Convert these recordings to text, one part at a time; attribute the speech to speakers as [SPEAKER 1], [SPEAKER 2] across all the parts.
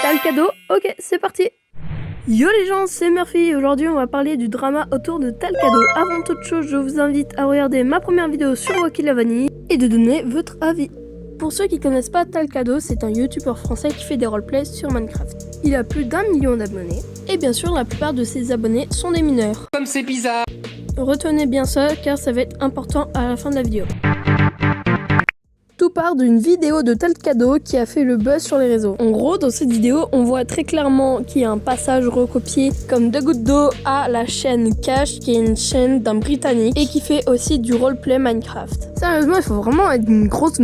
[SPEAKER 1] T'as le cadeau? Ok, c'est parti. Yo les gens, c'est Murphy et aujourd'hui on va parler du drama autour de T'as le cadeau. Avant toute chose, je vous invite à regarder ma première vidéo sur Rocky la Vanille et de donner votre avis. Pour ceux qui connaissent pas T'as le cadeau, c'est un youtubeur français qui fait des roleplays sur Minecraft. Il a plus d'1 million d'abonnés et bien sûr la plupart de ses abonnés sont des mineurs.
[SPEAKER 2] Comme c'est bizarre.
[SPEAKER 1] Retenez bien ça car ça va être important à la fin de la vidéo. Tout part d'une vidéo de T'as le cadeau qui a fait le buzz sur les réseaux. En gros, dans cette vidéo, on voit très clairement qu'il y a un passage recopié comme deux gouttes d'eau à la chaîne Cash, qui est une chaîne d'un Britannique et qui fait aussi du roleplay Minecraft. Sérieusement, il faut vraiment être une grosse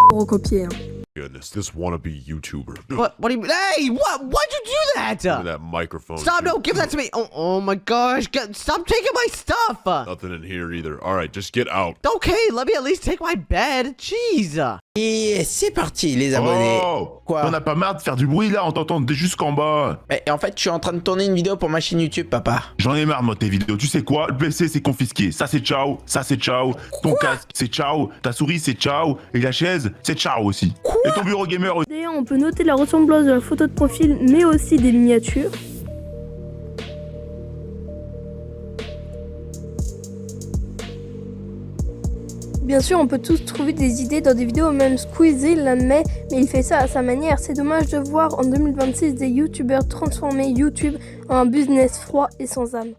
[SPEAKER 1] pour recopier.
[SPEAKER 3] Goodness, this wannabe YouTuber.
[SPEAKER 4] What do you? Hey, what? Why'd you do that?
[SPEAKER 3] Look at that microphone.
[SPEAKER 4] Stop! No, give that to me! Oh my gosh! Stop taking my stuff!
[SPEAKER 3] Nothing in here either. All right, just get out.
[SPEAKER 4] Okay, let me at least take my bed. Jeez.
[SPEAKER 5] Et c'est parti les abonnés.
[SPEAKER 6] Oh,
[SPEAKER 5] Quoi?
[SPEAKER 6] on a pas marre de faire du bruit là, on t'entend jusqu'en bas.
[SPEAKER 5] Et en fait, je suis en train de tourner une vidéo pour ma chaîne YouTube, papa.
[SPEAKER 6] J'en ai marre de tes vidéos. Tu sais quoi? Le PC c'est confisqué. Ça c'est ciao, ça c'est ciao. Ton casque c'est ciao, ta souris c'est ciao. Et la chaise c'est ciao aussi. Et ton bureau gamer aussi.
[SPEAKER 1] D'ailleurs, on peut noter la ressemblance de la photo de profil, mais aussi des miniatures. Bien sûr, on peut tous trouver des idées dans des vidéos, même Squeezie l'admet, mais il fait ça à sa manière. C'est dommage de voir en 2026 des youtubeurs transformer YouTube en un business froid et sans âme.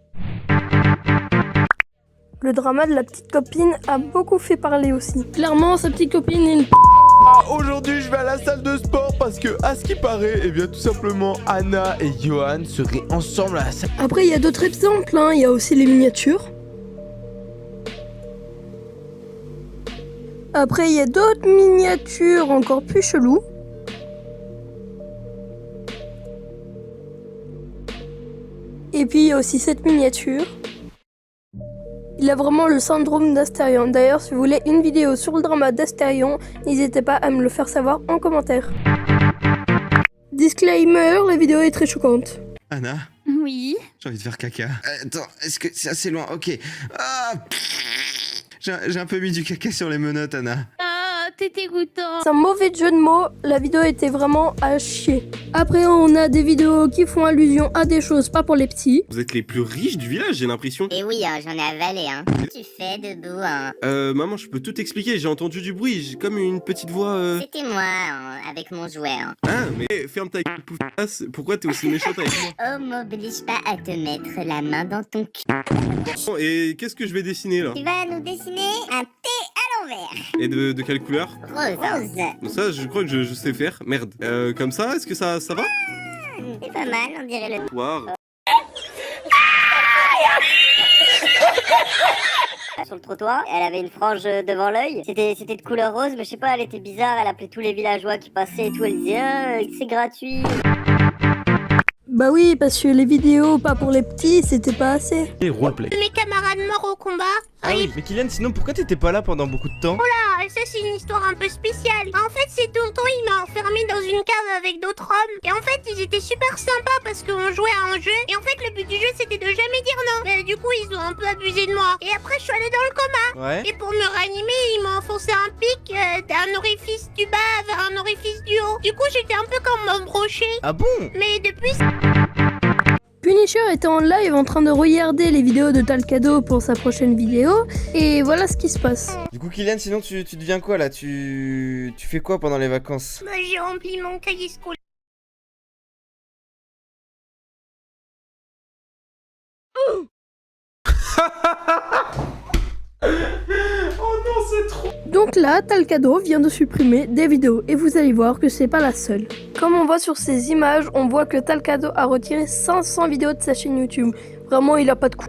[SPEAKER 1] Le drama de la petite copine a beaucoup fait parler aussi. Clairement, sa petite copine est une
[SPEAKER 7] Aujourd'hui je vais à la salle de sport parce que à ce qui paraît, eh bien tout simplement Anna et Johan seraient ensemble à la salle.
[SPEAKER 1] Après, il y a d'autres exemples, hein. Il y a aussi les miniatures. Après, il y a d'autres miniatures encore plus cheloues. Et puis, il y a aussi cette miniature. Il a vraiment le syndrome d'Astérion. D'ailleurs, si vous voulez une vidéo sur le drama d'Astérion, n'hésitez pas à me le faire savoir en commentaire. Disclaimer, la vidéo est très choquante.
[SPEAKER 8] Anna,
[SPEAKER 9] Oui.
[SPEAKER 8] j'ai envie de faire caca. Attends, est-ce que c'est assez loin? Ok. Ah, j'ai un peu mis du caca sur les menottes, Anna.
[SPEAKER 9] Ah, t'es dégoûtant.
[SPEAKER 1] C'est un mauvais jeu de mots, la vidéo était vraiment à chier. Après, on a des vidéos qui font allusion à des choses pas pour les petits.
[SPEAKER 10] Vous êtes les plus riches du village, j'ai l'impression.
[SPEAKER 11] Et oui, hein, j'en ai avalé, hein. Tu fais debout, hein.
[SPEAKER 10] Maman, je peux tout expliquer, j'ai entendu du bruit, j'ai comme une petite voix,
[SPEAKER 11] C'était moi, hein, avec mon jouet, hein.
[SPEAKER 10] Ah, mais ferme ta gueule, pouffasse, pourquoi t'es aussi méchante avec moi?
[SPEAKER 11] Oh, m'oblige pas à te mettre la main dans ton cul.
[SPEAKER 10] Bon, et qu'est-ce que je vais dessiner, là?
[SPEAKER 11] Tu vas nous dessiner un T à l'envers.
[SPEAKER 10] Et de quelle couleur?
[SPEAKER 11] Rose.
[SPEAKER 10] Bon, ça, je crois que je sais faire, merde. Comme ça, est-ce que ça va?
[SPEAKER 11] C'est pas mal, on dirait le...
[SPEAKER 10] Voir.
[SPEAKER 11] Sur le trottoir, elle avait une frange devant l'œil. C'était de couleur rose, mais je sais pas, elle était bizarre. Elle appelait tous les villageois qui passaient et tout. Elle disait ah, c'est gratuit.
[SPEAKER 1] Bah oui, parce que les vidéos pas pour les petits, c'était pas assez.
[SPEAKER 7] Et roleplay.
[SPEAKER 9] Mes camarades morts au combat.
[SPEAKER 7] Ah oui, mais Kylian, sinon pourquoi t'étais pas là pendant beaucoup de temps?
[SPEAKER 9] Ah, ça c'est une histoire un peu spéciale. En fait, c'est tonton, il m'a enfermé dans une cave avec d'autres hommes. Et en fait, ils étaient super sympas parce qu'on jouait à un jeu. Et en fait, le but du jeu, c'était de jamais dire non. Mais du coup, ils ont un peu abusé de moi. Et après, je suis allée dans le coma.
[SPEAKER 7] Ouais.
[SPEAKER 9] Et pour me réanimer, ils m'ont enfoncé un pic d'un orifice du bas vers un orifice du haut. Du coup, j'étais un peu comme un brochet.
[SPEAKER 7] Ah bon?
[SPEAKER 9] Mais depuis...
[SPEAKER 1] Punisher était en live en train de regarder les vidéos de T'as le cadeau pour sa prochaine vidéo. Et voilà ce qui se passe.
[SPEAKER 7] Du coup, Kylian, sinon tu deviens quoi là? Tu fais quoi pendant les vacances?
[SPEAKER 9] Bah, j'ai rempli mon cahier scolaire.
[SPEAKER 1] Donc là, T'as le cadeau vient de supprimer des vidéos et vous allez voir que c'est pas la seule. Comme on voit sur ces images, on voit que T'as le cadeau a retiré 500 vidéos de sa chaîne YouTube. Vraiment, il a pas de cou...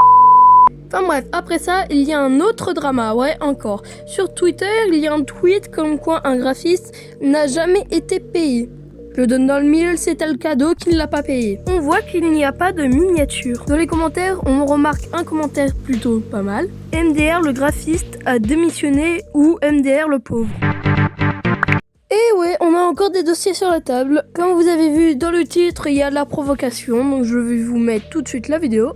[SPEAKER 1] Enfin bref, après ça, il y a un autre drama, ouais, encore. Sur Twitter, il y a un tweet comme quoi un graphiste n'a jamais été payé. Je donne dans le mille, c'est T'as le cadeau qui ne l'a pas payé. On voit qu'il n'y a pas de miniature. Dans les commentaires, on remarque un commentaire plutôt pas mal. MDR le graphiste a démissionné ou MDR le pauvre. Et ouais, on a encore des dossiers sur la table. Comme vous avez vu dans le titre, il y a de la provocation, donc je vais vous mettre tout de suite la vidéo.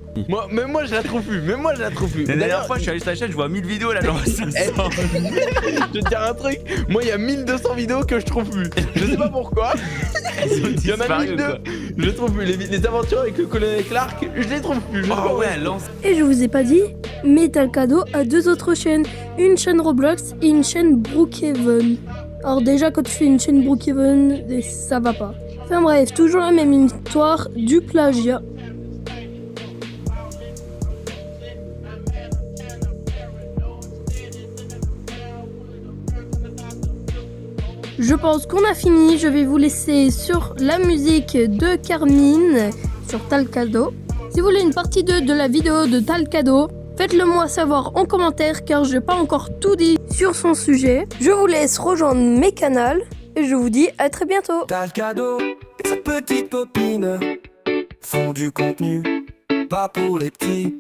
[SPEAKER 7] Même moi je la trouve plus, La dernière fois je suis allé sur la chaîne, je vois 1000 vidéos là, genre 500. Je vais te dire un truc, moi il y a 1200 vidéos que je trouve plus. Je sais pas pourquoi. Il y en a
[SPEAKER 6] disparu,
[SPEAKER 7] 1002.
[SPEAKER 6] quoi.
[SPEAKER 7] Je les trouve plus. Les aventures avec le colonel Clark, je les trouve plus. Je sais pas
[SPEAKER 5] Oh
[SPEAKER 7] où
[SPEAKER 5] ouais,
[SPEAKER 7] elles
[SPEAKER 5] lance.
[SPEAKER 1] Et je vous ai pas dit, mais Talcado a 2 autres chaînes, une chaîne Roblox et une chaîne Brookhaven. Alors déjà quand tu fais une chaîne Brookhaven, ça va pas. Enfin bref, toujours la même histoire du plagiat. Je pense qu'on a fini, je vais vous laisser sur la musique de Carmine sur Talcado. Si vous voulez une partie 2 de la vidéo de Talcado, faites-le moi savoir en commentaire car je n'ai pas encore tout dit sur son sujet. Je vous laisse rejoindre mes canaux et je vous dis à très bientôt.
[SPEAKER 2] Talcado et sa petite copine font du contenu, pas pour les petits.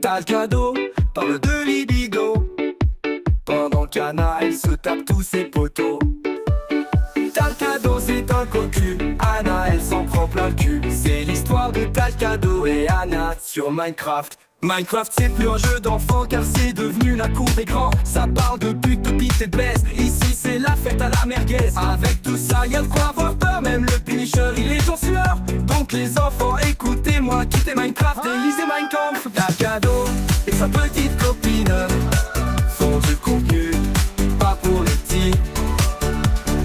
[SPEAKER 2] Talcado parle de libido, pendant qu'Anna elle se tape tous ses potos. Talcado c'est un cocu, Anna elle s'en prend plein le cul. C'est l'histoire de Talcado et Anna sur Minecraft. Minecraft c'est plus un jeu d'enfant car c'est devenu la cour des grands. Ça parle de pute, de pite et de baisse. Ici c'est la fête à la merguez. Avec tout ça y'a de quoi avoir peur. Même le Punisher il est en sueur. Donc les enfants écoutez-moi, quittez Minecraft et lisez Mein Kampf. Talcado et sa petite copine font du contenu, pas pour les petits.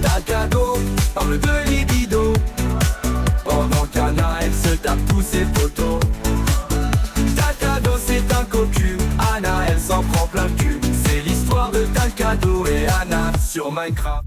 [SPEAKER 2] Talcado parle de libido, pendant qu'Anna elle se tape tous ses potos. Talcado c'est un cocu, Anna elle s'en prend plein le cul. C'est l'histoire de Talcado et Anna sur Minecraft.